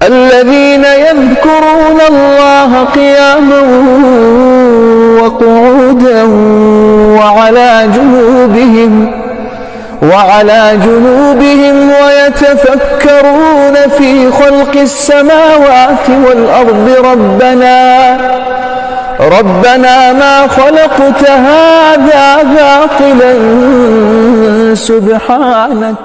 الذين يذكرون الله قياما وقعودا وعلى جنوبهم ويتفكرون في خلق السماوات والأرض ربنا ما خلقت هذا باطلا سبحانك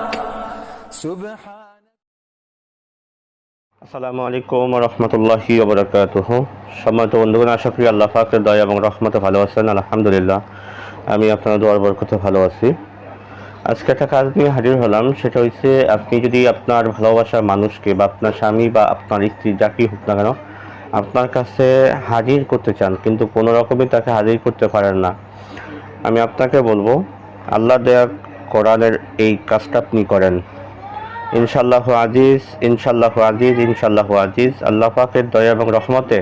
আসসালামু আলাইকুম ওয়া রাহমাতুল্লাহি ওয়া বারাকাতুহু। সম্মানিত বন্ধুগণ, আশা করি আল্লাহ পাকের দয়া এবং রহমতে ভালো আছেন। আলহামদুলিল্লাহ, আমি আপনার দোয়ার বরকতে ভালো আছি। আজকে একটা কাজ নিয়ে হাজির হলাম। সেটা হচ্ছে, আপনি যদি আপনার ভালোবাসার মানুষকে বা আপনার স্বামী বা আপনার স্ত্রী যাকেই হোক না কেন আপনার কাছে হাজির করতে চান, কিন্তু কোনো রকমই তাকে হাজির করতে পারেন না, আমি আপনাকে বলবো আল্লাহ দেয়া কোরআনের এই কাজটা আপনি করেন। ইনশাআল্লাহু আজিজ, ইনশাআল্লাহু আজিজ, ইনশাআল্লাহু আজিজ। আল্লাহ পাকের দয়া এবং রহমতে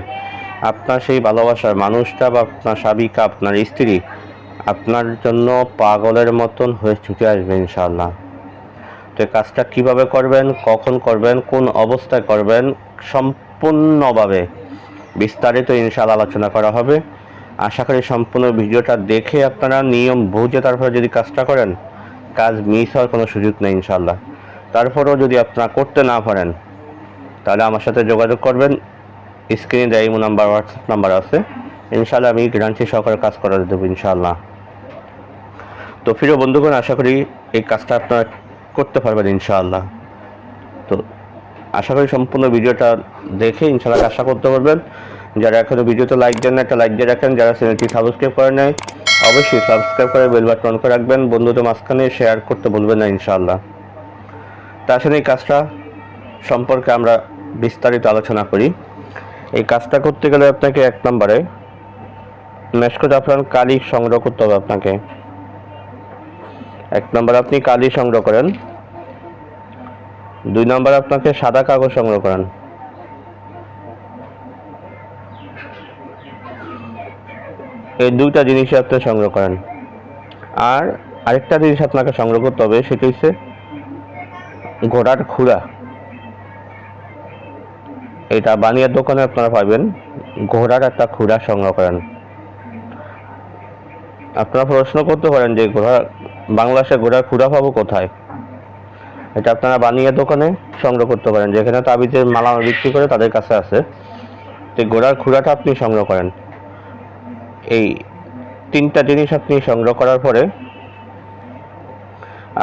আপনার সেই ভালোবাসার মানুষটা বা আপনার স্বামীকা, আপনার স্ত্রী আপনার জন্য পাগলের মতন হয়ে ছুটে আসবে ইনশাআল্লাহ। তো এই কাজটা কীভাবে করবেন, কখন করবেন, কোন অবস্থায় করবেন, সম্পূর্ণভাবে বিস্তারিত ইনশাআল্লাহ আলোচনা করা হবে। আশা করি সম্পূর্ণ ভিডিওটা দেখে আপনারা নিয়ম বুঝে তারপরে যদি কাজটা করেন, কাজ মিস হওয়ার কোনো সুযোগ নেই ইনশাআল্লাহ। তারপরেও যদি আপনারা করতে না পারেন, তাহলে আমার সাথে যোগাযোগ করবেন। স্ক্রিনে দেয় ইমো নাম্বার, হোয়াটসঅ্যাপ নাম্বার আছে। ইনশাআল্লাহ আমি গ্যারান্টি সহকারে কাজ করে দেবো ইনশাআল্লাহ। তো প্রিয় বন্ধুগণ, আশা করি এই কাজটা আপনারা করতে পারবেন ইনশাআল্লাহ। তো আশা করি সম্পূর্ণ ভিডিওটা দেখে ইনশাআল্লাহ কাজটা করতে পারবেন। যারা এখনও ভিডিওতে লাইক দেন না, একটা লাইক দিয়ে রাখেন। যারা চ্যানেলটি সাবস্ক্রাইব করে নেয়, অবশ্যই সাবস্ক্রাইব করে বেল বাটন অন করে রাখবেন। বন্ধুদের মাঝখানে শেয়ার করতে বলবেন না ইনশাআল্লাহ। তার সাথে এই কাজটা সম্পর্কে আমরা বিস্তারিত আলোচনা করি। এই কাজটা করতে গেলে আপনাকে এক নম্বরে মেশকো জাফরান কালি সংগ্রহ করতে হবে আপনাকে। এক নম্বর আপনি কালি সংগ্রহ করেন। দুই নম্বর আপনাকে সাদা কাগজ সংগ্রহ করেন। এই দুইটা জিনিসই আপনি সংগ্রহ করেন। আর আরেকটা জিনিস আপনাকে সংগ্রহ করতে হবে, সেটা হচ্ছে ঘোড়ার খুরা। এটা বানিয়ার দোকানে আপনারা পাবেন। ঘোড়ার একটা খুরা সংগ্রহ করেন। আপনারা প্রশ্ন করতে পারেন যে বাংলাদেশে ঘোড়ার খুরা পাবো কোথায়? এটা আপনারা বানিয়ার দোকানে সংগ্রহ করতে পারেন, যেখানে তাবিজের মালা বিক্রি করে তাদের কাছে আছে। তো ঘোড়ার খুরাটা আপনি সংগ্রহ করেন। এই তিনটা জিনিস আপনি সংগ্রহ করার পরে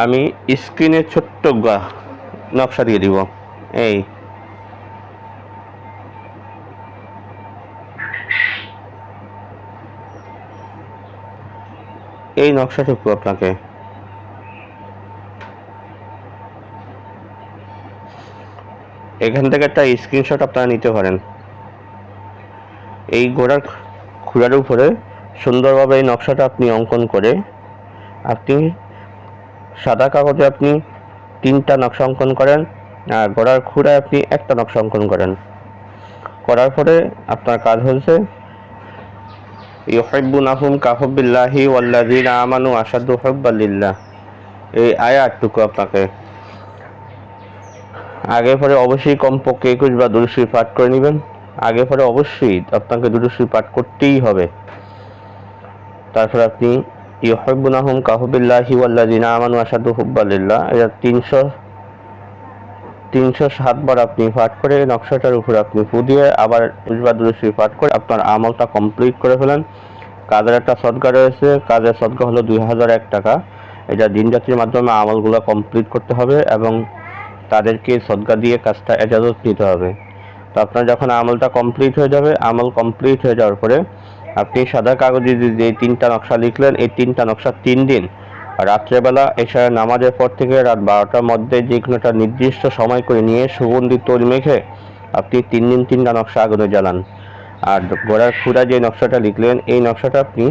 আমি স্ক্রিনে ছোট্ট নকশা দিয়ে দিব। এই নকশাটুকু আপনাকে এখান থেকে একটা স্ক্রিনশট আপনারা নিতে পারেন। এই ঘোড়ার খুঁড়ার উপরে সুন্দরভাবে এই নকশাটা আপনি অঙ্কন করে আপনি সাদা কাগজে আপনি 3টা নকশা অঙ্কন করেন, আর ঘোড়ার খুঁড়ায় আপনি একটা নকশা অঙ্কন করেন। করার পরে আপনার কাজ হচ্ছে ইউহিব্বুনাহুম কাহুব্বিল্লাহি ওয়াল্লাযীনা আমানু আশাদ্দু হুব্বান লিল্লাহ। এই আয়াতটুকু আপনাকে আগে পরে অবশ্যই কমপক্ষে 21 বার দুরূদ শরীফ পাঠ করে নেবেন। আগে পরে অবশ্যই আপনাকে দুরূদ শরীফ পাঠ করতেই হবে। তারপর আপনি ইউহিব্বুনাহুম কাহুব্বিল্লাহি ওয়াল্লাযীনা আমানু আশাদ্দু হুব্বান লিল্লাহ, এটা 307 বার আপনি পাঠ করে নকশাটার উপর আপনি ফু দিয়ে আবার 20 বার দুরূদ শরীফ পাঠ করে আপনার আমলটা কমপ্লিট করে ফেলেন। কাজের একটা সদকা রয়েছে, কাজের সদকা হলো 2001 টাকা। এটা দিনযাত্রীর মাধ্যমে আমলগুলো কমপ্লিট করতে হবে এবং তাদেরকে সদকা দিয়ে কাজটা এজাজত নিতে হবে। তো আপনার যখন আমলটা কমপ্লিট হয়ে যাবে, আমল কমপ্লিট হয়ে যাওয়ার পরে আপনি সাদা কাগজে যে 3টা নকশা লিখলেন, এই 3টা নকশা 3 দিন রাত্রেবেলা এশারের নামাজের পর থেকে রাত 12টার মধ্যে যে কোনো একটা নির্দিষ্ট সময় করে নিয়ে সুগন্ধি তৈল মেখে আপনি 3 দিন 3টা নকশা আগুনে জ্বালান। আর ঘোড়ার খুঁড়া যে নকশাটা লিখলেন, এই নকশাটা আপনি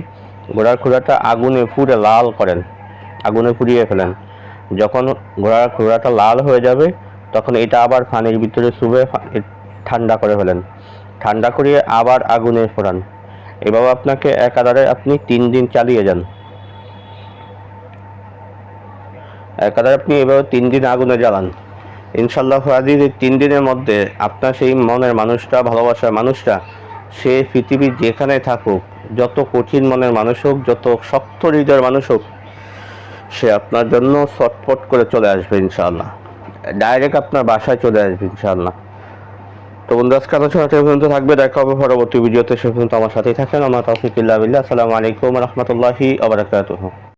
ঘোড়ার খুঁড়াটা আগুনে পুড়ে লাল করেন, আগুনে পুড়িয়ে ফেলেন। যখন ঘোড়ার খুঁড়াটা লাল হয়ে যাবে, তখন এটা আবার পানির ভিতরে চুবে ঠান্ডা করে ফেলেন। ঠান্ডা করিয়ে আবার আগুনে পোড়ান। এভাবে আপনাকে একাধারে আপনি 3 দিন চালিয়ে যান। একাধারে আপনি এভাবে 3 দিন আগুনে জ্বালান। ইনশাআল্লাহ আজকের এই 3 দিনের মধ্যে আপনার সেই মনের মানুষটা, ভালোবাসার মানুষটা, সে পৃথিবীর যেখানে থাকুক, যত কঠিন মনের মানুষ হোক, যত শক্ত হৃদয়ের মানুষ হোক, সে আপনার জন্য ছটফট করে চলে আসবে ইনশাআল্লাহ। ডাইরেক্ট আপনার বাসায় চলে আসবে ইনশাআল্লাহ। তো বন্ধু, আজকে আলোচনা পর্যন্ত থাকবে। দেখা হবে পরবর্তী ভিডিওতে। সে পর্যন্ত আমার সাথেই থাকেন। আমার তৌফিক ইল্লা বিল্লাহ। আসসালামু আলাইকুম ওয়া রাহমাতুল্লাহি ওয়া বারাকাতুহু।